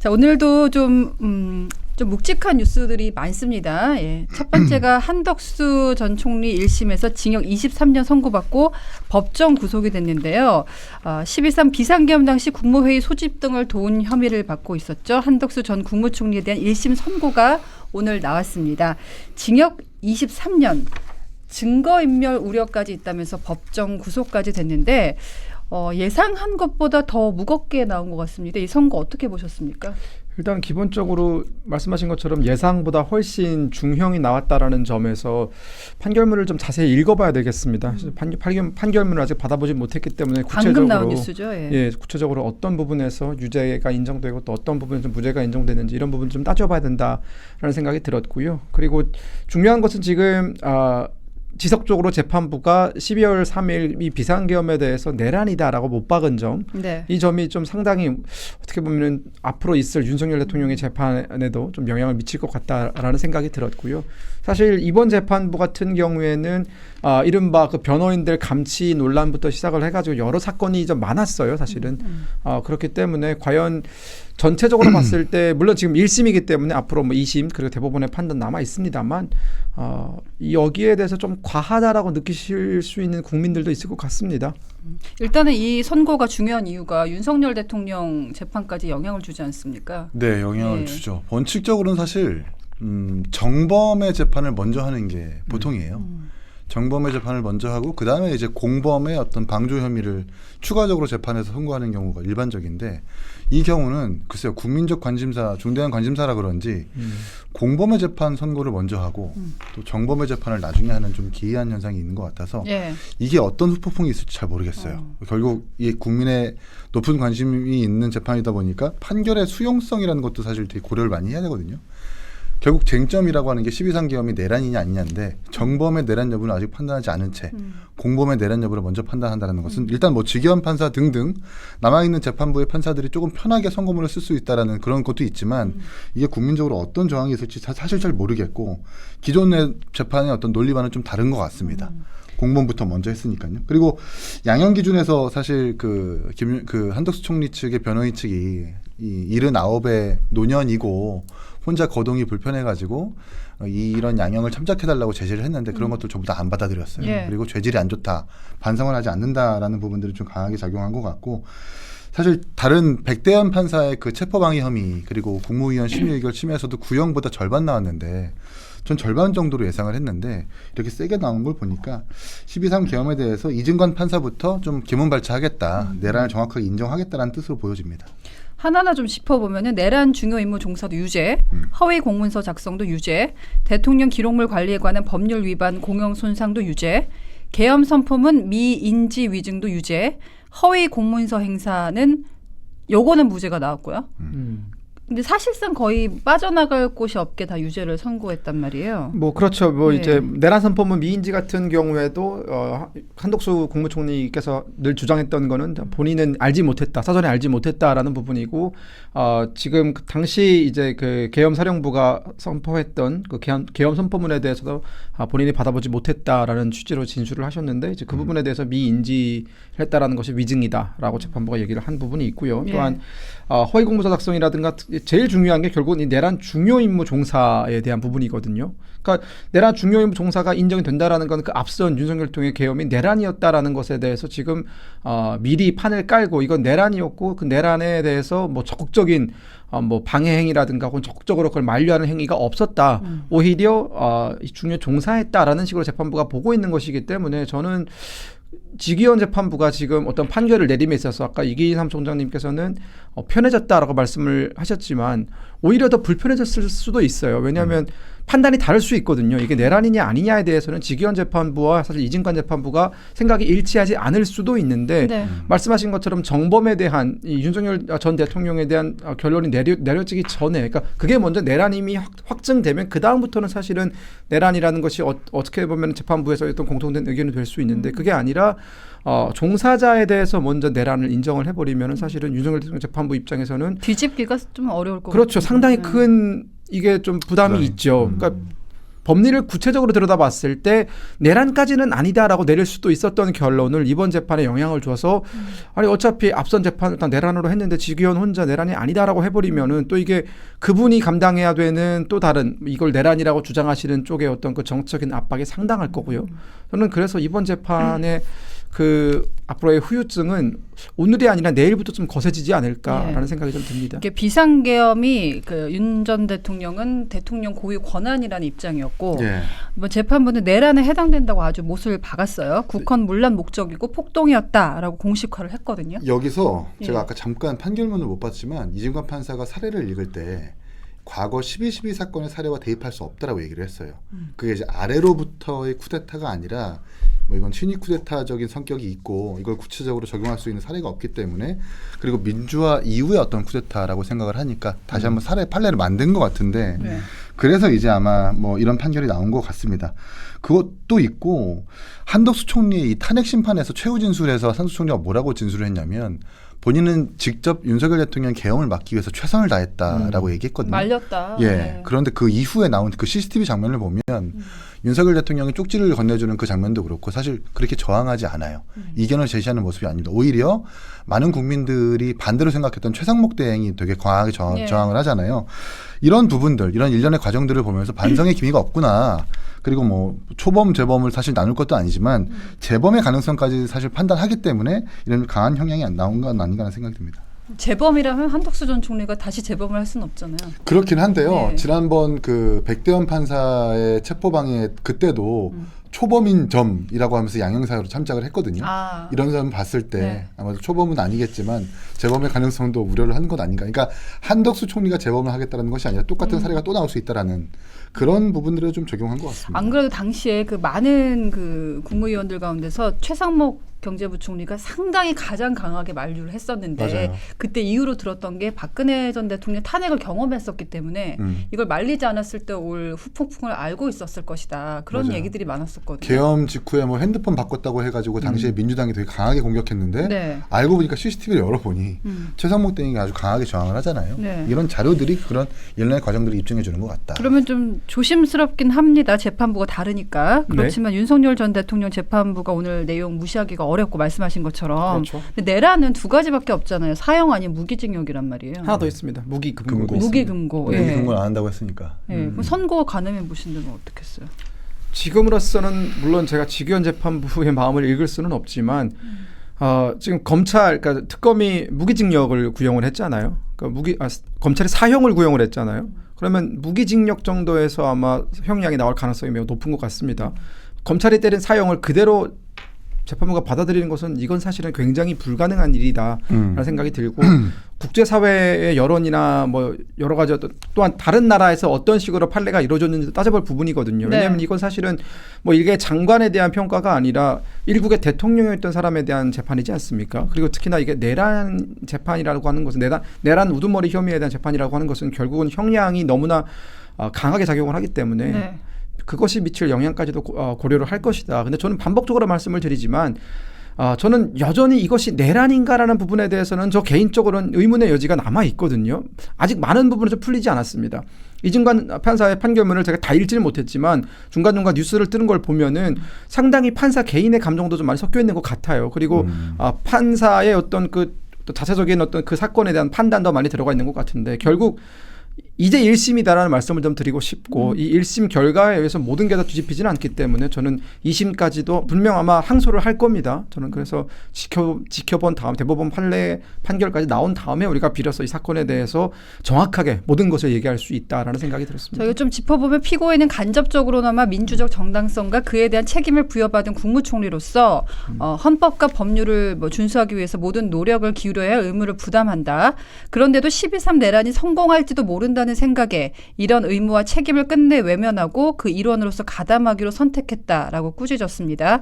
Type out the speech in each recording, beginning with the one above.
자, 오늘도 좀 묵직한 뉴스들이 많습니다. 예. 첫 번째가 한덕수 전 총리 1심에서 징역 23년 선고받고 법정 구속이 됐는데요. 12.3 비상계엄 당시 국무회의 소집 등을 도운 혐의를 받고 있었죠. 한덕수 전 국무총리에 대한 1심 선고가 오늘 나왔습니다. 징역 23년, 증거인멸 우려까지 있다면서 법정 구속까지 됐는데 예상한 것보다 더 무겁게 나온 것 같습니다. 이 선고 어떻게 보셨습니까? 일단 기본적으로 말씀하신 것처럼 예상보다 훨씬 중형이 나왔다라는 점에서 판결문을 좀 자세히 읽어봐야 되겠습니다. 판결문을 아직 받아보지 못했기 때문에 방금 나온 뉴스죠. 구체적으로 어떤 부분에서 유죄가 인정되고 또 어떤 부분에서 무죄가 인정되는지 이런 부분 좀 따져봐야 된다라는 생각이 들었고요. 그리고 중요한 것은 지금 지속적으로 재판부가 12월 3일 이 비상계엄에 대해서 내란이다라고 못 박은 점, 네. 이 점이 좀 상당히 어떻게 보면 앞으로 있을 윤석열 대통령의 재판에도 좀 영향을 미칠 것 같다라는 생각이 들었고요. 사실 이번 재판부 같은 경우에는 이른바 그 변호인들 감치 논란부터 시작을 해가지고 여러 사건이 좀 많았어요, 사실은. 그렇기 때문에 과연 전체적으로 봤을 때 물론 지금 1심이기 때문에 앞으로 뭐 2심 그리고 대법원의 판단 남아 있습니다만 여기에 대해서 좀 과하다라고 느끼실 수 있는 국민들도 있을 것 같습니다. 일단은 이 선고가 중요한 이유가 윤석열 대통령 재판까지 영향을 주지 않습니까? 네, 영향을 주죠. 원칙적으로는 사실 정범의 재판을 먼저 하는 게 보통이에요. 정범의 재판을 먼저 하고 그 다음에 이제 공범의 어떤 방조 혐의를 추가적으로 재판에서 선고하는 경우가 일반적인데 이 경우는 글쎄요 국민적 관심사, 중대한 관심사라 그런지 공범의 재판 선고를 먼저 하고 또 정범의 재판을 나중에 하는 좀 기이한 현상이 있는 것 같아서 이게 어떤 후폭풍이 있을지 잘 모르겠어요. 결국 이 국민의 높은 관심이 있는 재판이다 보니까 판결의 수용성이라는 것도 사실 되게 고려를 많이 해야 되거든요. 결국 쟁점이라고 하는 게 12.3 계엄이 내란이냐 아니냐인데 정범의 내란 여부는 아직 판단하지 않은 채 공범의 내란 여부를 먼저 판단한다는 것은 일단 뭐 지기현 판사 등등 남아있는 재판부의 판사들이 조금 편하게 선고문을 쓸 수 있다라는 그런 것도 있지만 이게 국민적으로 어떤 저항이 있을지 사실 잘 모르겠고 기존의 재판의 어떤 논리와는 좀 다른 것 같습니다. 공범부터 먼저 했으니까요. 그리고 양형 기준에서 사실 그 한덕수 총리 측의 변호인 측이 이 79의 노년이고 혼자 거동이 불편해가지고 이런 양형을 참작해달라고 제시를 했는데 그런 것들 전부 다 안 받아들였어요. 그리고 죄질이 안 좋다, 반성을 하지 않는다라는 부분들이 좀 강하게 작용한 것 같고 사실 다른 백대현 판사의 그 체포방해 혐의 그리고 국무위원 심의의결 침해에서도 구형보다 절반 나왔는데 전 절반 정도로 예상을 했는데 이렇게 세게 나온 걸 보니까 12.3 계엄에 대해서 이진관 판사부터 좀 기문발차하겠다, 내란을 정확하게 인정하겠다라는 뜻으로 보여집니다. 하나하나 좀 짚어보면은 내란 중요 임무 종사도 유죄, 허위 공문서 작성도 유죄, 대통령 기록물 관리에 관한 법률 위반 공영 손상도 유죄, 계엄 선포문 미인지 위증도 유죄, 허위 공문서 행사는 요거는 무죄가 나왔고요. 근데 사실상 거의 빠져나갈 곳이 없게 다 유죄를 선고했단 말이에요. 뭐 그렇죠. 뭐 이제 내란 선포문 미인지 같은 경우에도 한덕수 국무총리께서 늘 주장했던 거는 본인은 알지 못했다, 사전에 알지 못했다라는 부분이고 지금 그 당시 이제 그 계엄 사령부가 선포했던 그 계엄 선포문에 대해서도 본인이 받아보지 못했다라는 취지로 진술을 하셨는데 이제 그 부분에 대해서 미인지했다라는 것이 위증이다라고 재판부가 얘기를 한 부분이 있고요. 또한 허위 공문서 작성이라든가 제일 중요한 게 결국은 이 내란 중요 임무 종사에 대한 부분이거든요. 그러니까 내란 중요 임무 종사가 인정이 된다라는 건 그 앞선 윤석열 대통령의 계엄이 내란이었다라는 것에 대해서 지금 미리 판을 깔고 이건 내란이었고 그 내란에 대해서 뭐 적극적인 뭐 방해 행위라든가 혹은 적극적으로 그걸 만류하는 행위가 없었다. 오히려 중요 종사했다라는 식으로 재판부가 보고 있는 것이기 때문에 저는 지기현 재판부가 지금 어떤 판결을 내림에 있어서 아까 이기삼 총장님께서는 편해졌다라고 말씀을 하셨지만 오히려 더 불편해졌을 수도 있어요. 왜냐하면 판단이 다를 수 있거든요. 이게 내란이냐 아니냐에 대해서는 지기현 재판부와 사실 이진관 재판부가 생각이 일치하지 않을 수도 있는데 말씀하신 것처럼 정범에 대한 이 윤석열 전 대통령에 대한 결론이 내려지기 전에 그러니까 그게 먼저 내란임이 확증되면 그 다음부터는 사실은 내란이라는 것이 어떻게 보면 재판부에서 어떤 공통된 의견이 될 수 있는데 그게 아니라 종사자에 대해서 먼저 내란을 인정을 해버리면 사실은 윤석열 대통령 재판부 입장에서는 뒤집기가 좀 어려울 것 같아요. 그렇죠. 상당히 큰 이게 좀 부담이 있죠. 그러니까 법리를 구체적으로 들여다봤을 때 내란까지는 아니다라고 내릴 수도 있었던 결론을 이번 재판에 영향을 줘서 아니 어차피 앞선 재판을 다 내란으로 했는데 지기현 혼자 내란이 아니다라고 해버리면은 또 이게 그분이 감당해야 되는 또 다른 이걸 내란이라고 주장하시는 쪽의 어떤 그 정치적인 압박이 상당할 거고요. 저는 그래서 이번 재판에 그 앞으로의 후유증은 오늘이 아니라 내일부터 좀 거세지지 않을까라는 생각이 좀 듭니다. 이게 비상계엄이 그 윤 전 대통령은 대통령 고유 권한이라는 입장이었고 예. 뭐 재판부는 내란에 해당된다고 아주 못을 박았어요. 국헌 문란 목적이고 폭동이었다라고 공식화를 했거든요. 여기서 제가 예. 아까 잠깐 판결문을 못 봤지만 이진관 판사가 사례를 읽을 때 과거 12.12 사건의 사례와 대입할 수 없다라고 얘기를 했어요. 그게 이제 아래로부터의 쿠데타가 아니라 뭐 이건 친위 쿠데타적인 성격이 있고 이걸 구체적으로 적용할 수 있는 사례가 없기 때문에 그리고 민주화 이후의 어떤 쿠데타라고 생각을 하니까 다시 한번 사례 판례를 만든 것 같은데 네. 그래서 이제 아마 뭐 이런 판결이 나온 것 같습니다. 그것도 있고 한덕수 총리의 이 탄핵 심판에서 최후 진술에서 한덕수 총리가 뭐라고 진술을 했냐면 본인은 직접 윤석열 대통령 계엄을 막기 위해서 최선을 다했다라고 얘기했거든요. 말렸다. 예. 네. 그런데 그 이후에 나온 그 CCTV 장면을 보면 윤석열 대통령이 쪽지를 건네주는 그 장면도 그렇고 사실 그렇게 저항하지 않아요. 이견을 제시하는 모습이 아닙니다. 오히려 많은 국민들이 반대로 생각했던 최상목 대행이 되게 강하게 예. 저항을 하잖아요. 이런 부분들, 이런 일련의 과정들을 보면서 반성의 기미가 없구나. 그리고 뭐 초범, 재범을 사실 나눌 것도 아니지만 재범의 가능성까지 사실 판단하기 때문에 이런 강한 형량이 안 나온 건 아닌가 하는 생각이 듭니다. 재범이라면 한덕수 전 총리가 다시 재범을 할 수는 없잖아요. 그렇긴 한데요. 네. 지난번 그 백대현 판사의 체포방해 그때도 초범인 점이라고 하면서 양형사유로 참작을 했거든요. 아. 이런 점 봤을 때 네. 아마도 초범은 아니겠지만 재범의 가능성도 우려를 한 것 아닌가. 그러니까 한덕수 총리가 재범을 하겠다는 것이 아니라 똑같은 사례가 또 나올 수 있다라는 그런 부분들을 좀 적용한 것 같습니다. 안 그래도 당시에 그 많은 그 국무위원들 가운데서 최상목 경제부총리가 상당히 가장 강하게 만류를 했었는데 맞아요. 그때 이후로 들었던 게 박근혜 전 대통령 탄핵을 경험했었기 때문에 이걸 말리지 않았을 때 올 후폭풍을 알고 있었을 것이다. 그런 맞아요. 얘기들이 많았었거든요. 계엄 직후에 뭐 핸드폰 바꿨다고 해가지고 당시에 민주당이 되게 강하게 공격했는데 네. 알고 보니까 CCTV를 열어보니 최상목 대행이 아주 강하게 저항을 하잖아요. 네. 이런 자료들이 그런 일련의 과정들을 입증해 주는 것 같다. 그러면 좀 조심스럽긴 합니다. 재판부가 다르니까. 그렇지만 윤석열 전 대통령 재판부가 오늘 내용 무시하기가 어렵고 말씀하신 것처럼 그렇죠. 근데 내란은 두 가지밖에 없잖아요. 사형 아닌 무기징역이란 말이에요. 하나 더 있습니다. 무기금고. 금고. 무기금고. 우리 예. 그건 안 한다고 했으니까. 예. 그럼 선고 가늠해 보신다면 어떻겠어요? 지금으로서는 물론 제가 지기현 재판부의 마음을 읽을 수는 없지만 지금 검찰, 그러니까 특검이 무기징역을 구형을 했잖아요. 그러니까 검찰이 사형을 구형을 했잖아요. 그러면 무기징역 정도에서 아마 형량이 나올 가능성이 매우 높은 것 같습니다. 검찰이 때린 사형을 그대로 재판부가 받아들이는 것은 이건 사실은 굉장히 불가능한 일이다라는 생각이 들고 국제사회의 여론이나 뭐 여러 가지 또한 다른 나라에서 어떤 식으로 판례가 이루어졌는지 따져볼 부분이거든요. 네. 왜냐하면 이건 사실은 뭐 이게 장관에 대한 평가가 아니라 일국의 대통령이었던 사람에 대한 재판이지 않습니까? 그리고 특히나 이게 내란 재판이라고 하는 것은 내란 우두머리 혐의에 대한 재판이라고 하는 것은 결국은 형량이 너무나 강하게 작용을 하기 때문에 네. 그것이 미칠 영향까지도 고려를 할 것이다. 근데 저는 반복적으로 말씀을 드리지만 저는 여전히 이것이 내란인가라는 부분에 대해서는 저 개인적으로는 의문의 여지가 남아 있거든요. 아직 많은 부분은 좀 풀리지 않았습니다. 이진관 판사의 판결문을 제가 다 읽지는 못했지만 중간중간 뉴스를 뜨는 걸 보면은 상당히 판사 개인의 감정도 좀 많이 섞여 있는 것 같아요. 그리고 판사의 어떤 그 자체적인 어떤 그 사건에 대한 판단도 많이 들어가 있는 것 같은데 결국 이제 1심이다라는 말씀을 좀 드리고 싶고 이 1심 결과에 의해서 모든 게 다 뒤집히지는 않기 때문에 저는 2심까지도 분명 아마 항소를 할 겁니다. 저는 그래서 지켜본 다음 대법원 판결까지 나온 다음에 우리가 비로소 이 사건에 대해서 정확하게 모든 것을 얘기할 수 있다라는 생각이 들었습니다. 저희가 좀 짚어보면 피고인은 간접적으로나마 민주적 정당성과 그에 대한 책임을 부여받은 국무총리로서 헌법과 법률을 뭐 준수하기 위해서 모든 노력을 기울여야 할 의무를 부담한다. 그런데도 12.3 내란이 성공할지도 모른다는 생각에 이런 의무와 책임을 끝내 외면하고 그 일원으로서 가담하기로 선택했다라고 꾸짖었습니다.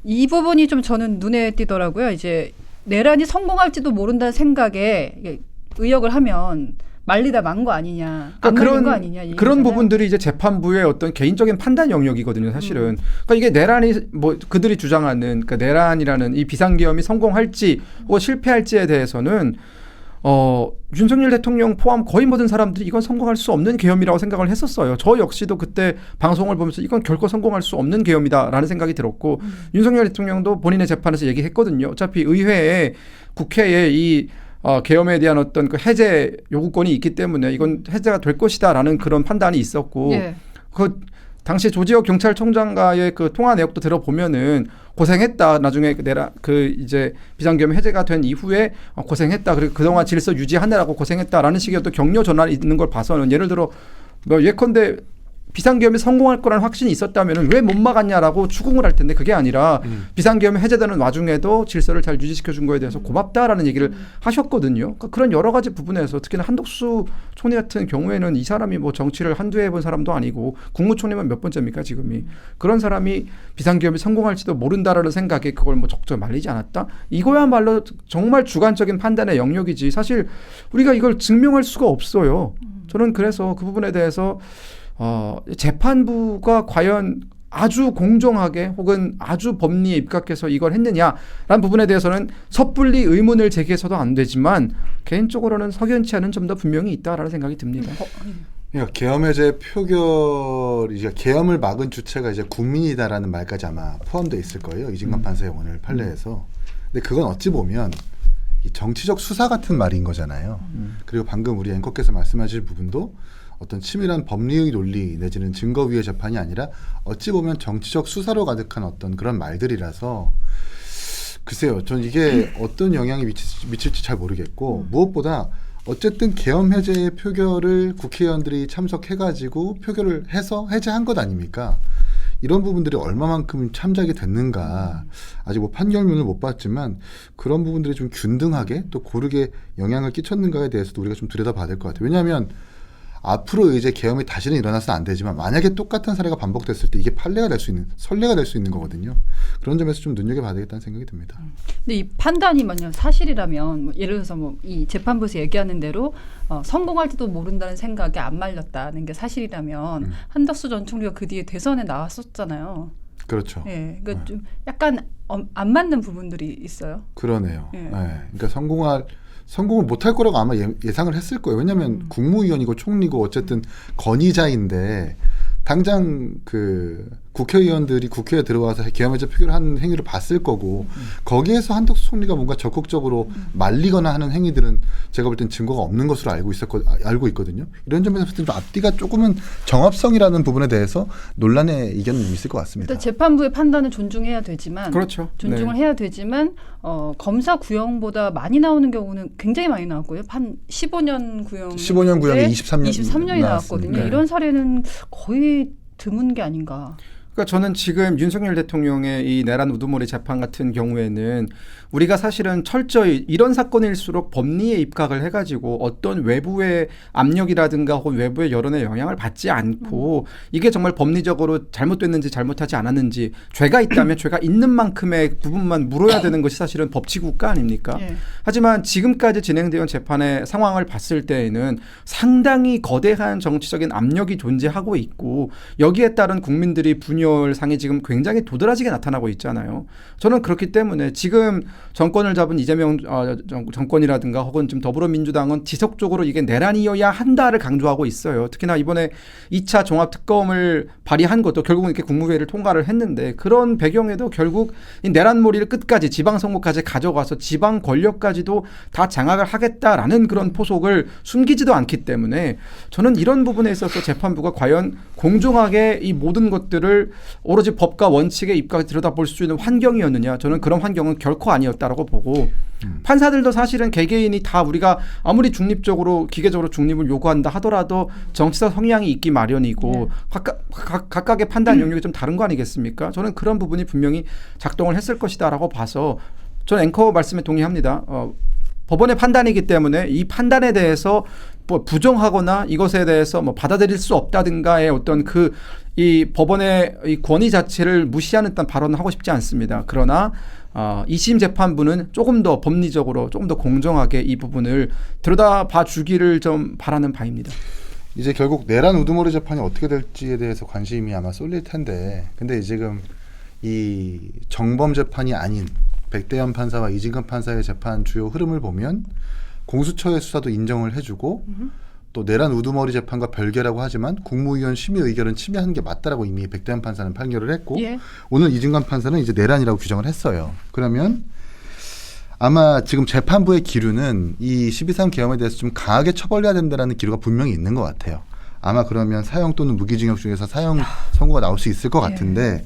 이 부분이 좀 저는 눈에 띄더라고요. 이제 내란이 성공할지도 모른다는 생각에 의역을 하면 말리다 만 거 아니냐, 안 말린 거 아니냐. 그런 부분들이 이제 재판부의 어떤 개인적인 판단 영역이거든요, 사실은. 그러니까 이게 내란이 뭐 그들이 주장하는 그러니까 내란이라는 이 비상계엄이 성공할지 혹은 실패할지에 대해서는 윤석열 대통령 포함 거의 모든 사람들이 이건 성공할 수 없는 계엄이라고 생각을 했었어요. 저 역시도 그때 방송을 보면서 이건 결코 성공할 수 없는 계엄이다라는 생각이 들었고 윤석열 대통령도 본인의 재판에서 얘기했거든요. 어차피 의회에 국회에 이 계엄에 대한 어떤 그 해제 요구권이 있기 때문에 이건 해제가 될 것이다라는 그런 판단이 있었고 예. 그 당시 조지혁 경찰청장과의 그 통화 내역도 들어보면은 고생했다. 나중에 이제 비상계엄 해제가 된 이후에 고생했다. 그리고 그동안 질서 유지하느라고 고생했다라는 식의 어떤 격려 전환이 있는 걸 봐서는 예를 들어 뭐 예컨대 비상계엄이 성공할 거라는 확신이 있었다면 왜 못 막았냐라고 추궁을 할 텐데 그게 아니라 비상계엄이 해제되는 와중에도 질서를 잘 유지시켜 준 거에 대해서 고맙다라는 얘기를 하셨거든요. 그러니까 그런 여러 가지 부분에서 특히나 한덕수 총리 같은 경우에는 이 사람이 뭐 정치를 한두 해 해본 사람도 아니고 국무총리만 몇 번째입니까 지금이. 그런 사람이 비상계엄이 성공할지도 모른다라는 생각에 그걸 뭐 적절 말리지 않았다. 이거야말로 정말 주관적인 판단의 영역이지 사실 우리가 이걸 증명할 수가 없어요. 저는 그래서 그 부분에 대해서 재판부가 과연 아주 공정하게 혹은 아주 법리에 입각해서 이걸 했느냐라는 부분에 대해서는 섣불리 의문을 제기해서도 안 되지만 개인적으로는 석연치 않은 점도 분명히 있다라는 생각이 듭니다. 그러니까 계엄 해제 표결 이제 계엄을 막은 주체가 이제 국민이다라는 말까지 아마 포함되어 있을 거예요. 이진관 판사의 오늘 판례에서. 근데 그건 어찌 보면 이 정치적 수사 같은 말인 거잖아요. 그리고 방금 우리 앵커께서 말씀하실 부분도 어떤 치밀한 법리의 논리 내지는 증거 위의 재판이 아니라 어찌 보면 정치적 수사로 가득한 어떤 그런 말들이라서 글쎄요. 전 이게 어떤 영향이 미칠지 잘 모르겠고 무엇보다 어쨌든 계엄 해제의 표결을 국회의원들이 참석해가지고 표결을 해서 해제한 것 아닙니까? 이런 부분들이 얼마만큼 참작이 됐는가 아직 뭐 판결문을 못 봤지만 그런 부분들이 좀 균등하게 또 고르게 영향을 끼쳤는가에 대해서도 우리가 좀 들여다봐야 될 것 같아요. 왜냐하면 앞으로 이제 계엄이 다시는 일어나서는 안 되지만 만약에 똑같은 사례가 반복됐을 때 이게 판례가 될 수 있는 선례가 될 수 있는 거거든요. 그런 점에서 좀 눈여겨봐야 되겠다는 생각이 듭니다. 근데 이 판단이 만약 사실이라면 뭐 예를 들어서 뭐 이 재판부에서 얘기하는 대로 성공할지도 모른다는 생각에 안 말렸다는 게 사실이라면 한덕수 전 총리가 그 뒤에 대선에 나왔었잖아요. 그렇죠. 예, 그러니까 좀 약간 안 맞는 부분들이 있어요. 그러네요. 예. 그러니까 성공을 못할 거라고 아마 예상을 했을 거예요. 왜냐하면 국무위원이고 총리고 어쨌든 건의자인데 당장 그 국회의원들이 국회에 들어와서 계엄해제 표결하는 행위를 봤을 거고 거기에서 한덕수 총리가 뭔가 적극적으로 말리거나 하는 행위들은 제가 볼 땐 증거가 없는 것으로 알고 있거든요. 이런 점에서 볼 때 좀 앞뒤가 조금은 정합성이라는 부분에 대해서 논란의 이견은 있을 것 같습니다. 일단 재판부의 판단을 존중해야 되지만 그렇죠. 존중을 해야 되지만 검사 구형보다 많이 나오는 경우는 굉장히 많이 나왔고요. 한 15년 구형 15년 구형에 23년이 나왔거든요. 네. 이런 사례는 거의 드문 게 아닌가. 그러니까 저는 지금 윤석열 대통령의 이 내란 우두머리 재판 같은 경우에는 우리가 사실은 철저히 이런 사건일수록 법리에 입각을 해가지고 어떤 외부의 압력이라든가 혹은 외부의 여론의 영향을 받지 않고 이게 정말 법리적으로 잘못됐는지 잘못하지 않았는지 죄가 있다면 죄가 있는 만큼의 부분만 물어야 되는 것이 사실은 법치국가 아닙니까? 예. 하지만 지금까지 진행되어 온 재판의 상황을 봤을 때에는 상당히 거대한 정치적인 압력이 존재하고 있고 여기에 따른 국민들이 분열상이 지금 굉장히 도드라지게 나타나고 있잖아요. 저는 그렇기 때문에 지금 정권을 잡은 이재명 정권이라든가 혹은 좀 더불어민주당은 지속적으로 이게 내란이어야 한다를 강조하고 있어요. 특히나 이번에 2차 종합특검을 발의한 것도 결국은 이렇게 국무회의를 통과를 했는데 그런 배경에도 결국 이 내란몰이를 끝까지 지방선거까지 가져가서 지방 권력까지도 다 장악을 하겠다라는 그런 포석을 숨기지도 않기 때문에 저는 이런 부분에 있어서 재판부가 과연 공정하게 이 모든 것들을 오로지 법과 원칙에 입각해 들여다볼 수 있는 환경이었느냐. 저는 그런 환경은 결코 아니었다라고 보고 판사들도 사실은 개개인이 다 우리가 아무리 중립적으로 기계적으로 중립을 요구한다 하더라도 정치적 성향이 있기 마련이고 각각의 판단 영역이 좀 다른 거 아니겠습니까? 저는 그런 부분이 분명히 작동을 했을 것이다라고 봐서 저는 앵커 말씀에 동의합니다. 법원의 판단이기 때문에 이 판단에 대해서 뭐 부정하거나 이것에 대해서 뭐 받아들일 수 없다든가의 어떤 이 법원의 이 권위 자체를 무시하는 딴 발언을 하고 싶지 않습니다. 그러나 2심 재판부는 조금 더 법리적으로 조금 더 공정하게 이 부분을 들여다봐 주기를 좀 바라는 바입니다. 이제 결국 내란 우두머리 재판이 어떻게 될지에 대해서 관심이 아마 쏠릴 텐데 근데 지금 이 정범 재판이 아닌 백대현 판사와 이진관 판사의 재판 주요 흐름을 보면 공수처의 수사도 인정을 해주고 또 내란 우두머리 재판과 별개라고 하지만 국무위원 심의 의결은 침해한 게 맞다라고 이미 백대한 판사는 판결을 했고 예. 오늘 이진관 판사는 이제 내란이라고 규정을 했어요. 그러면 아마 지금 재판부의 기류는 이 12.3 계엄에 대해서 좀 강하게 처벌해야 된다는 기류가 분명히 있는 것 같아요. 아마 그러면 사형 또는 무기징역 중에서 사형 선고가 나올 수 있을 것 같은데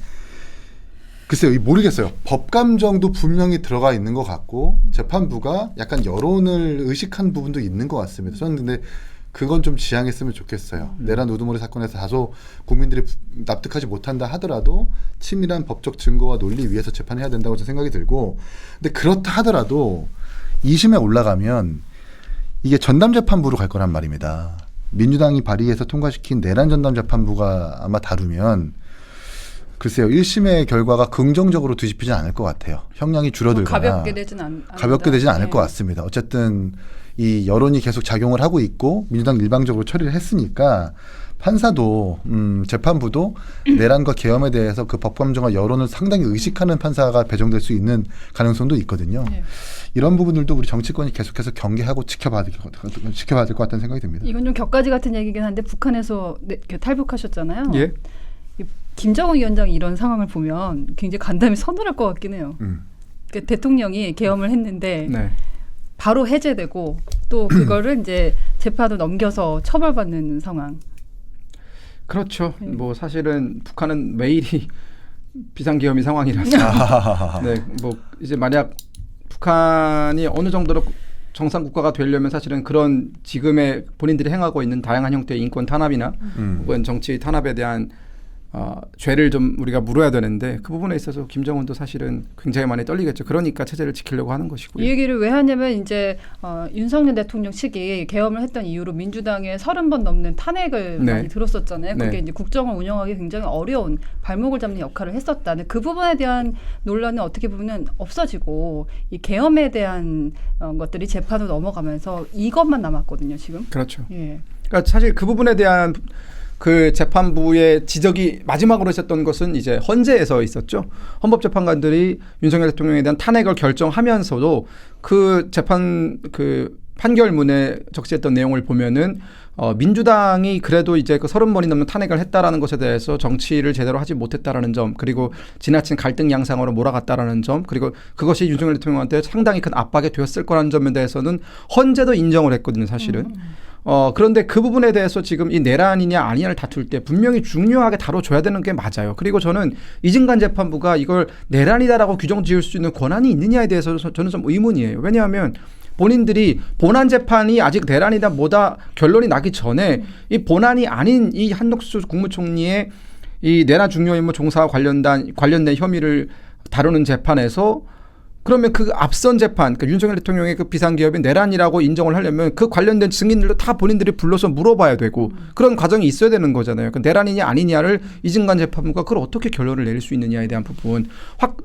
글쎄요, 모르겠어요. 법감정도 분명히 들어가 있는 것 같고 재판부가 약간 여론을 의식한 부분도 있는 것 같습니다. 저는 근데 그건 좀 지양했으면 좋겠어요. 내란 우두머리 사건에서 다소 국민들이 납득하지 못한다 하더라도 치밀한 법적 증거와 논리 위에서 재판해야 된다고 저는 생각이 들고 근데 그렇다 하더라도 2심에 올라가면 이게 전담재판부로 갈 거란 말입니다. 민주당이 발의해서 통과시킨 내란 전담재판부가 아마 다루면 글쎄요. 1심의 결과가 긍정적으로 뒤집히진 않을 것 같아요. 형량이 줄어들거나 가볍게 되진 가볍게 되진 않을 네. 것 같습니다. 어쨌든 이 여론이 계속 작용을 하고 있고 민주당 일방적으로 처리를 했으니까 판사도 재판부도 내란과 계엄에 대해서 그 법감정과 여론을 상당히 의식하는 판사가 배정될 수 있는 가능성도 있거든요. 네. 이런 부분들도 우리 정치권이 계속해서 경계하고 지켜봐야 될 것 같다는 생각이 듭니다. 이건 좀 격가지 같은 얘기긴 한데 북한에서 탈북하셨잖아요. 예. 김정은 위원장이 이런 상황을 보면 굉장히 간담이 서늘할 것 같긴 해요. 그러니까 대통령이 계엄을 했는데 네. 바로 해제되고 또 그거를 이제 재판으로 넘겨서 처벌받는 상황. 그렇죠. 뭐 사실은 북한은 매일이 비상계엄이 상황이라서 네, 뭐 이제 만약 북한이 어느 정도로 정상 국가가 되려면 사실은 그런 지금의 본인들이 행하고 있는 다양한 형태의 인권 탄압이나 혹은 정치 탄압에 대한 죄를 좀 우리가 물어야 되는데 그 부분에 있어서 김정은도 사실은 굉장히 많이 떨리겠죠. 그러니까 체제를 지키려고 하는 것이고요. 이 얘기를 왜 하냐면 이제 윤석열 대통령 측이 계엄을 했던 이유로 민주당에 30번 넘는 탄핵을 네. 많이 들었었잖아요. 그게 네. 이제 국정을 운영하기 굉장히 어려운 발목을 잡는 역할을 했었다는 그 부분에 대한 논란은 어떻게 보면 없어지고 이 계엄에 대한 것들이 재판으로 넘어가면서 이것만 남았거든요. 지금. 그렇죠. 예. 그러니까 사실 그 부분에 대한 그 재판부의 지적이 마지막으로 있었던 것은 이제 헌재에서 있었죠. 헌법재판관들이 윤석열 대통령에 대한 탄핵을 결정하면서도 그 재판 그 판결문에 적시했던 내용을 보면은 민주당이 그래도 이제 그 30번이 넘는 탄핵을 했다라는 것에 대해서 정치를 제대로 하지 못했다라는 점, 그리고 지나친 갈등 양상으로 몰아갔다라는 점, 그리고 그것이 윤석열 대통령한테 상당히 큰 압박이 되었을 거라는 점에 대해서는 헌재도 인정을 했거든요, 사실은. 그런데 그 부분에 대해서 지금 이 내란이냐 아니냐를 다툴 때 분명히 중요하게 다뤄줘야 되는 게 맞아요. 그리고 저는 이진관 재판부가 이걸 내란이다라고 규정 지을 수 있는 권한이 있느냐에 대해서 저는 좀 의문이에요. 왜냐하면 본인들이 본안 재판이 아직 내란이다 뭐다 결론이 나기 전에 이 본안이 아닌 이 한덕수 국무총리의 이 내란 중요 임무 종사와 관련된 혐의를 다루는 재판에서 그러면 그 앞선 재판, 그러니까 윤석열 대통령의 그 비상기업이 내란이라고 인정을 하려면 그 관련된 증인들도 다 본인들이 불러서 물어봐야 되고 그런 과정이 있어야 되는 거잖아요. 그 내란이냐 아니냐를 이진관 재판부가 그걸 어떻게 결론을 내릴 수 있느냐에 대한 부분,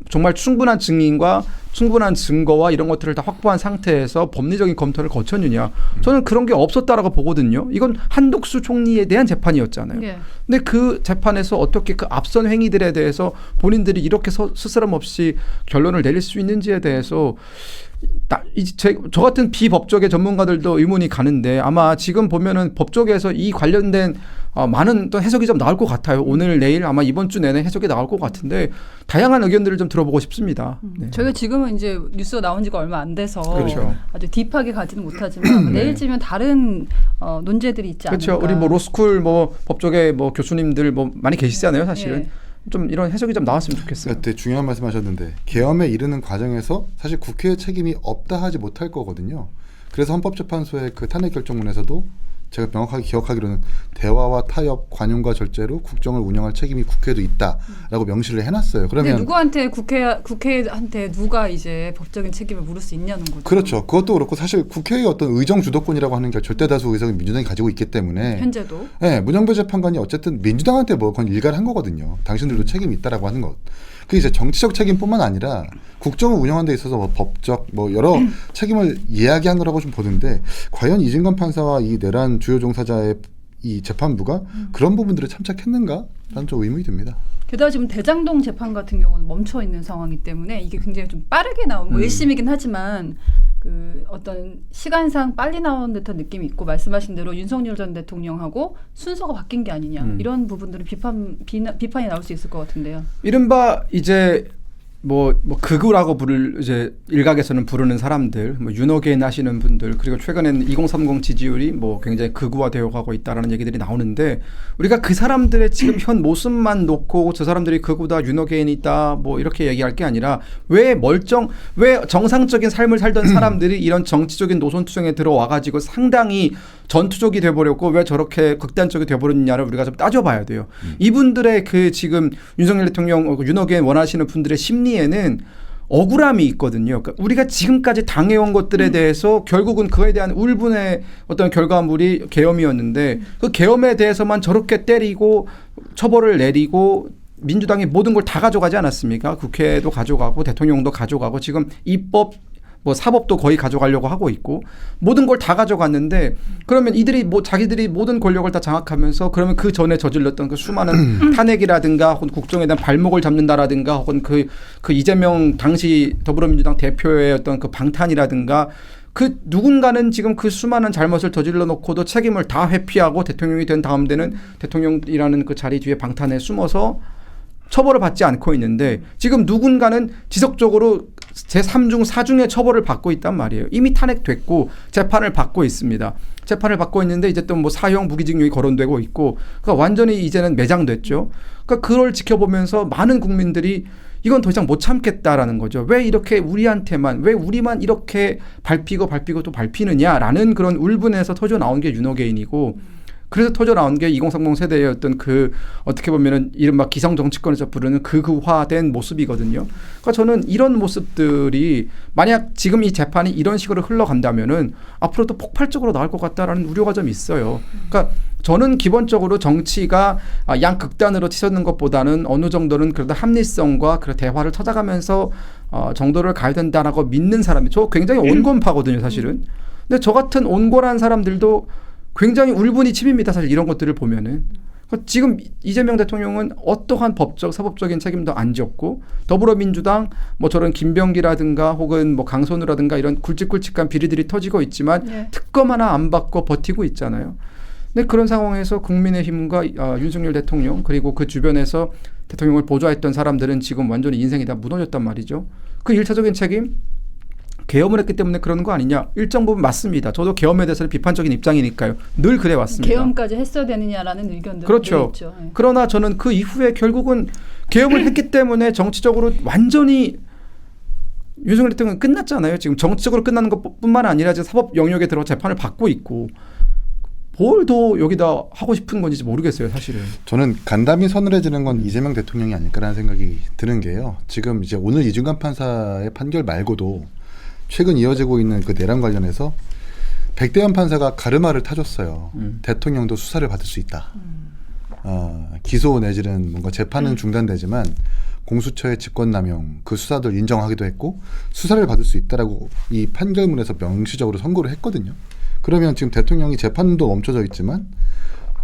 정말 충분한 증인과 충분한 증거와 이런 것들을 다 확보한 상태에서 법리적인 검토를 거쳤느냐. 저는 그런 게 없었다라고 보거든요. 이건 한덕수 총리에 대한 재판이었잖아요. 예. 근데 그 재판에서 어떻게 그 앞선 행위들에 대해서 본인들이 이렇게 스스럼 없이 결론을 내릴 수 있는지에 대해서 저 같은 비법조계 전문가들도 의문이 가는데 아마 지금 보면은 법조계에서 이 관련된 많은 또 해석이 좀 나올 것 같아요. 오늘 내일 아마 이번 주 내내 해석이 나올 것 같은데 다양한 의견들을 좀 들어보고 싶습니다. 네. 저희가 지금은 이제 뉴스가 나온 지가 얼마 안 돼서 그렇죠. 아주 딥하게 가지는 못하지만 내일쯤이면 다른 논제들이 있지 않을까. 그렇죠. 우리 뭐 로스쿨 뭐 법조계 뭐 교수님들 뭐 많이 계시잖아요, 사실은. 좀 이런 해석이 좀 나왔으면 좋겠어요. 그때 중요한 말씀하셨는데 계엄에 이르는 과정에서 사실 국회의 책임이 없다 하지 못할 거거든요. 그래서 헌법재판소의 그 탄핵 결정문에서도 제가 명확하게 기억하기로는 대화와 타협, 관용과 절제로 국정을 운영할 책임이 국회에도 있다라고 명시를 해놨어요. 그러면 누구한테 국회한테 누가 이제 법적인 책임을 물을 수 있냐는 거죠. 그렇죠. 그것도 그렇고 사실 국회의 어떤 의정 주도권이라고 하는 게 절대 다수 의석은 민주당이 가지고 있기 때문에 현재도. 네, 문영배 재판관이 어쨌든 민주당한테 뭐 그건 일가를 한 거거든요. 당신들도 책임이 있다라고 하는 것. 그게 이제 정치적 책임뿐만 아니라 국정을 운영하는 데 있어서 뭐 법적 뭐 여러 책임을 이야기한 거라고 좀 보는데 과연 이진관 판사와 이 내란 주요 종사자의 이 재판부가 그런 부분들을 참작했는가? 라는 좀 의문이 듭니다. 게다가 지금 대장동 재판 같은 경우는 멈춰 있는 상황이기 때문에 이게 굉장히 좀 빠르게 나온 뭐 1심이긴 하지만 그 어떤 시간상 빨리 나온 듯한 느낌이 있고 말씀하신 대로 윤석열 전 대통령하고 순서가 바뀐 게 아니냐 이런 부분들은 비판이 나올 수 있을 것 같은데요. 이른바 이제 뭐 극우라고 이제 일각에서는 부르는 사람들, 뭐 윤호개인 하시는 분들, 그리고 최근에는 2030 지지율이 뭐 굉장히 극우화되어 가고 있다라는 얘기들이 나오는데 우리가 그 사람들의 지금 현 모습만 놓고 저 사람들이 극우다, 윤호개인이다, 뭐 이렇게 얘기할 게 아니라 왜 정상적인 삶을 살던 사람들이 이런 정치적인 노선 투쟁에 들어와 가지고 상당히 전투적이 돼버렸고 왜 저렇게 극단적이 돼버렸냐를 우리가 좀 따져봐야 돼요. 이분들의 그 지금 윤석열 대통령, 윤호개인 원하시는 분들의 심리에는 억울함이 있거든요. 그러니까 우리가 지금까지 당해온 것들에 대해서 결국은 그에 대한 울분의 어떤 결과물이 계엄이었는데 그 계엄에 대해서만 저렇게 때리고 처벌을 내리고 민주당이 모든 걸 다 가져가지 않았습니까? 국회도 가져가고 대통령도 가져가고 지금 입법 뭐 사법도 거의 가져가려고 하고 있고 모든 걸 다 가져갔는데 그러면 이들이 뭐 자기들이 모든 권력을 다 장악하면서 그러면 그 전에 저질렀던 그 수많은 탄핵이라든가 혹은 국정에 대한 발목을 잡는다라든가 혹은 그 이재명 당시 더불어민주당 대표의 어떤 그 방탄이라든가 그 누군가는 지금 그 수많은 잘못을 저질러 놓고도 책임을 다 회피하고 대통령이 된 다음 때는 대통령이라는 그 자리 뒤에 방탄에 숨어서 처벌을 받지 않고 있는데 지금 누군가는 지속적으로 제3중 4중의 처벌을 받고 있단 말이에요. 이미 탄핵됐고 재판을 받고 있습니다. 재판을 받고 있는데 이제 또 뭐 사형 무기징역이 거론되고 있고 그러니까 완전히 이제는 매장됐죠. 그러니까 그걸 지켜보면서 많은 국민들이 이건 더 이상 못 참겠다라는 거죠. 왜 이렇게 우리한테만 왜 우리만 이렇게 밟히고 또 밟히느냐라는 그런 울분에서 터져 나온 게 윤호개인이고 그래서 터져 나온 게 2030 세대의 어떤 그 어떻게 보면은 이른바 기성 정치권에서 부르는 극우화된 모습이거든요. 그러니까 저는 이런 모습들이 만약 지금 이 재판이 이런 식으로 흘러간다면은 앞으로 또 폭발적으로 나올 것 같다라는 우려가 좀 있어요. 그러니까 저는 기본적으로 정치가 양극단으로 치솟는 것보다는 어느 정도는 그래도 합리성과 그 대화를 찾아가면서 정도를 가야 된다라고 믿는 사람이 저 굉장히 온건파거든요, 사실은. 근데 저 같은 온건한 사람들도 굉장히 울분이 치밉니다. 사실 이런 것들을 보면은. 지금 이재명 대통령은 어떠한 법적, 사법적인 책임도 안 졌고 더불어민주당 뭐 저런 김병기라든가 혹은 뭐 강선우라든가 이런 굵직굵직한 비리들이 터지고 있지만 네. 특검 하나 안 받고 버티고 있잖아요. 근데 그런 상황에서 국민의힘과 윤석열 대통령 그리고 그 주변에서 대통령을 보좌했던 사람들은 지금 완전히 인생이 다 무너졌단 말이죠. 그 1차적인 책임? 계엄을 했기 때문에 그러는 거 아니냐. 일정 부분 맞습니다. 저도 계엄에 대해서는 비판적인 입장이니까요. 늘 그래 왔습니다. 계엄까지 했어야 되느냐라는 의견도 그렇죠. 있죠. 네. 그러나 저는 그 이후에 결국은 계엄을 했기 때문에 정치적으로 완전히 윤석열 대통령은 끝났잖아요. 지금 정치적으로 끝나는 것뿐만 아니라 지금 사법 영역에 들어 재판을 받고 있고 뭘 더 여기다 하고 싶은 건지 모르겠어요, 사실은. 저는 간담이 서늘해지는 건 이재명 대통령이 아닐까라는 생각이 드는 게요. 지금 이제 오늘 이중관 판사의 판결 말고도 최근 이어지고 있는 그 내란 관련해서 백대현 판사가 가르마를 타줬어요. 대통령도 수사를 받을 수 있다. 기소 내지는 뭔가 재판은 중단되지만 공수처의 직권남용 그 수사들 인정하기도 했고 수사를 받을 수 있다라고 이 판결문에서 명시적으로 선고를 했거든요. 그러면 지금 대통령이 재판도 멈춰져 있지만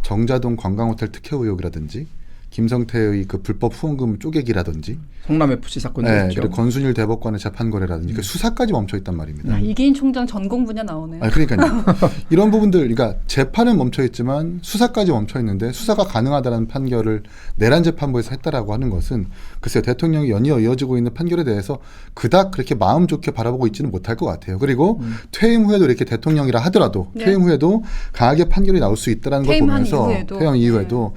정자동 관광호텔 특혜 의혹이라든지 김성태의 그 불법 후원금 쪼개기라든지 성남FC 사건도 네, 있죠. 그리고 권순일 대법관의 재판 거래라든지 그 수사까지 멈춰 있단 말입니다. 이계인 총장 전공 분야 나오네요. 그러니까요. 이런 부분들, 그러니까 재판은 멈춰 있지만 수사까지 멈춰 있는데 수사가 가능하다는 판결을 내란 재판부에서 했다라고 하는 것은 글쎄요, 대통령이 연이어 이어지고 있는 판결에 대해서 그닥 그렇게 마음 좋게 바라보고 있지는 못할 것 같아요. 그리고 퇴임 후에도 이렇게 대통령이라 하더라도 네. 퇴임 후에도 강하게 판결이 나올 수 있다는 걸 퇴임한 보면서 이후에도. 퇴임 이후에도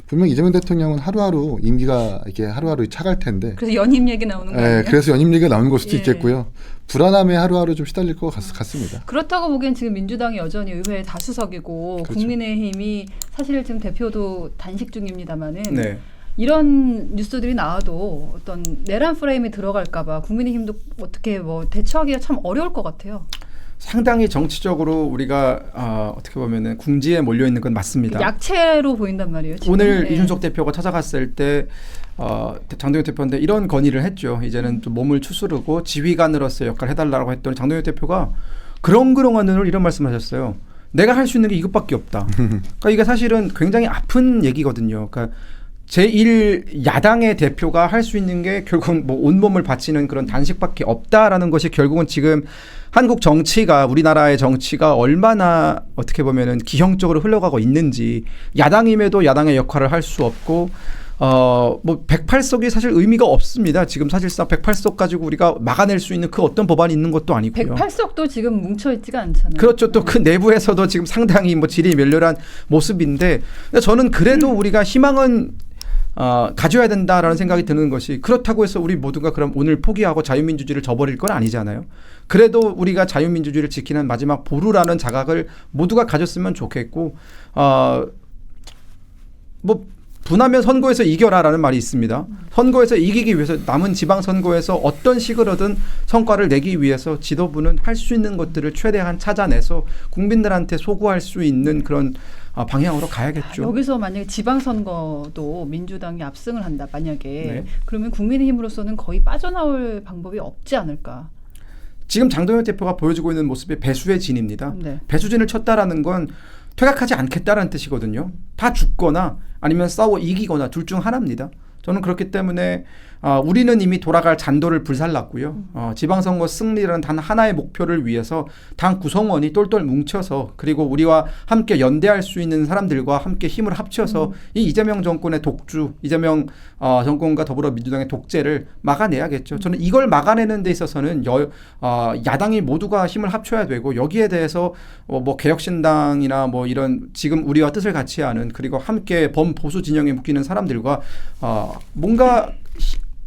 분명 이재명 대통령은 하루하루 임기가 이렇게 하루하루 차갈 텐데. 그래서 연임 얘기 나오는 거 아니에요? 그래서 연임 얘기가 나오는 걸 수도 예. 있겠고요. 불안함에 하루하루 좀 시달릴 것 같습니다. 그렇다고 보기엔 지금 민주당이 여전히 의회 다수석이고 그렇죠. 국민의힘이 사실 지금 대표도 단식 중입니다만은 네. 이런 뉴스들이 나와도 어떤 내란 프레임이 들어갈까봐 국민의힘도 어떻게 뭐 대처하기가 참 어려울 것 같아요. 상당히 정치적으로 우리가 어떻게 보면은 궁지에 몰려 있는 건 맞습니다. 약체로 보인단 말이에요. 지금. 오늘 예. 이준석 대표가 찾아갔을 때 장동혁 대표한테 이런 건의를 했죠. 이제는 좀 몸을 추스르고 지휘관으로서 역할을 해달라고 했더니 장동혁 대표가 그렁그렁한 눈으로 이런 말씀하셨어요. 내가 할 수 있는 게 이것밖에 없다. 그러니까 이게 사실은 굉장히 아픈 얘기거든요. 그러니까 제1 야당의 대표가 할 수 있는 게 결국은 뭐 온몸을 바치는 그런 단식밖에 없다라는 것이 결국은 지금 한국 정치가 우리나라의 정치가 얼마나 어떻게 보면은 기형적으로 흘러가고 있는지 야당임에도 야당의 역할을 할 수 없고 뭐 108석이 사실 의미가 없습니다. 지금 사실상 108석 가지고 우리가 막아낼 수 있는 그 어떤 법안이 있는 것도 아니고요. 108석도 지금 뭉쳐있지가 않잖아요. 그렇죠. 또 그 내부에서도 지금 상당히 뭐 질이 멸렬한 모습인데 저는 그래도 우리가 희망은 가져야 된다라는 생각이 드는 것이 그렇다고 해서 우리 모두가 그럼 오늘 포기하고 자유민주주의를 저버릴 건 아니잖아요. 그래도 우리가 자유민주주의를 지키는 마지막 보루라는 자각을 모두가 가졌으면 좋겠고 뭐 분하면 선거에서 이겨라라는 말이 있습니다. 선거에서 이기기 위해서 남은 지방선거에서 어떤 식으로든 성과를 내기 위해서 지도부는 할 수 있는 것들을 최대한 찾아내서 국민들한테 소구할 수 있는 그런 방향으로 가야겠죠. 여기서 만약에 지방선거도 민주당이 압승을 한다 만약에 네. 그러면 국민의힘으로서는 거의 빠져나올 방법이 없지 않을까. 지금 장동혁 대표가 보여주고 있는 모습이 배수의 진입니다. 네. 배수진을 쳤다라는 건 퇴각하지 않겠다라는 뜻이거든요. 다 죽거나 아니면 싸워 이기거나 둘 중 하나입니다. 저는 그렇기 때문에 우리는 이미 돌아갈 잔도를 불살랐고요. 지방선거 승리라는 단 하나의 목표를 위해서 당 구성원이 똘똘 뭉쳐서 그리고 우리와 함께 연대할 수 있는 사람들과 함께 힘을 합쳐서 이 이재명 정권의 독주, 이재명 정권과 더불어민주당의 독재를 막아내야겠죠. 저는 이걸 막아내는 데 있어서는 야당이 모두가 힘을 합쳐야 되고 여기에 대해서 뭐 개혁신당이나 뭐 이런 지금 우리와 뜻을 같이 하는 그리고 함께 범보수 진영에 묶이는 사람들과 뭔가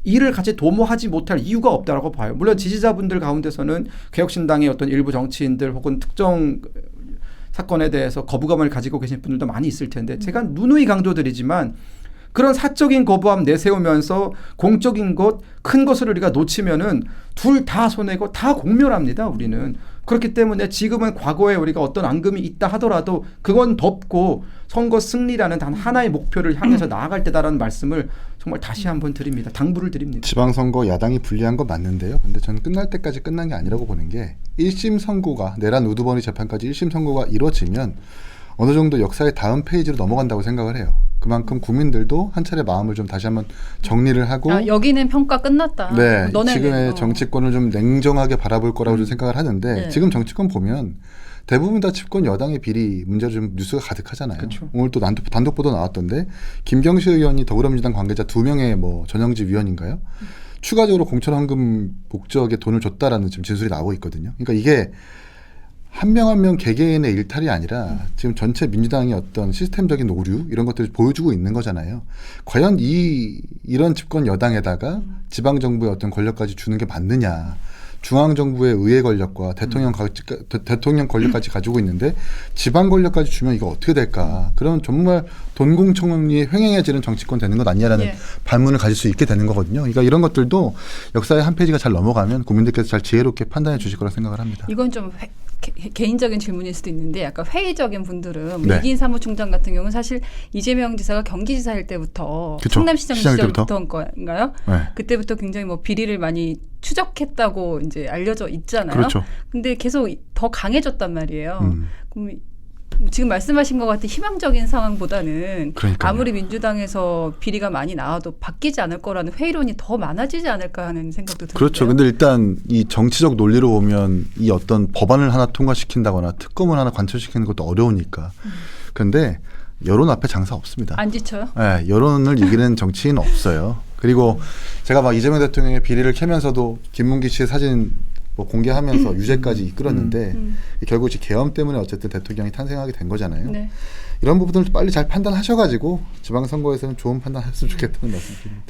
이를 같이 도모하지 못할 이유가 없다라고 봐요. 물론 지지자분들 가운데서는 개혁신당의 어떤 일부 정치인들 혹은 특정 사건에 대해서 거부감을 가지고 계신 분들도 많이 있을 텐데 제가 누누이 강조드리지만 그런 사적인 거부감 내세우면서 공적인 것, 큰 것을 우리가 놓치면은 둘 다 손해고 다 공멸합니다. 우리는. 그렇기 때문에 지금은 과거에 우리가 어떤 앙금이 있다 하더라도 그건 덮고 선거 승리라는 단 하나의 목표를 향해서 나아갈 때다라는 말씀을 정말 다시 한번 드립니다. 당부를 드립니다. 지방선거 야당이 불리한 건 맞는데요. 근데 저는 끝날 때까지 끝난 게 아니라고 보는 게 1심 선고가 내란 우두머리 재판까지 1심 선고가 이루어지면 어느 정도 역사의 다음 페이지로 넘어간다고 생각을 해요. 그만큼 국민들도 한 차례 마음을 좀 다시 한번 정리를 하고 여기는 평가 끝났다. 네, 너네는. 지금의 정치권을 좀 냉정하게 바라볼 거라고 좀 생각을 하는데 네. 지금 정치권 보면 대부분 다 집권 여당의 비리 문제로 좀 뉴스가 가득하잖아요. 그쵸. 오늘 또 단독 보도 나왔던데 김경시 의원이 더불어민주당 관계자 2명의 뭐 전형직 위원인가요? 추가적으로 공천 헌금 목적에 돈을 줬다라는 지금 진술이 나오고 있거든요. 그러니까 이게 한 명 한 명 개개인의 일탈이 아니라 지금 전체 민주당의 어떤 시스템적인 오류 이런 것들을 보여주고 있는 거잖아요. 과연 이런 집권 여당에다가 지방 정부의 어떤 권력까지 주는 게 맞느냐? 중앙 정부의 의회 권력과 대통령 권력까지 가지고 있는데 지방 권력까지 주면 이거 어떻게 될까? 그러면 정말 돈공청이 횡행해지는 정치권 되는 것 아니냐라는 예. 반문을 가질 수 있게 되는 거거든요. 그러니까 이런 것들도 역사의 한 페이지가 잘 넘어가면 국민들께서 잘 지혜롭게 판단해 주실 거라 생각을 합니다. 이건 좀 개인적인 질문일 수도 있는데 약간 회의적인 분들은 네. 이기인 사무총장 같은 경우는 사실 이재명 지사가 경기지사일 때부터 그쵸. 성남시장 시장 때부터. 시절부터인가요? 네. 그때부터 굉장히 뭐 비리를 많이 추적했다고 이제 알려져 있잖아요. 그렇죠. 근데 계속 더 강해졌단 말이에요. 그럼 지금 말씀하신 것 같은 희망적인 상황보다는 그러니까요. 아무리 민주당에서 비리가 많이 나와도 바뀌지 않을 거라는 회의론이 더 많아지지 않을까 하는 생각도 드는데요. 그렇죠. 근데 일단 이 정치적 논리로 보면 이 어떤 법안을 하나 통과시킨다거나 특검을 하나 관철시키는 것도 어려우니까. 그런데 여론 앞에 장사 없습니다. 안 지쳐요? 네, 여론을 이기는 정치인은 없어요. 그리고 제가 막 이재명 대통령의 비리를 캐면서도 김문기 씨의 사진 뭐 공개하면서 유죄까지 이끌었는데 결국 계엄 때문에 어쨌든 대통령이 탄생하게 된 거잖아요. 네. 이런 부분을 빨리 잘 판단하셔가지고 지방선거에서는 좋은 판단했으면 좋겠다는 말씀드립니다.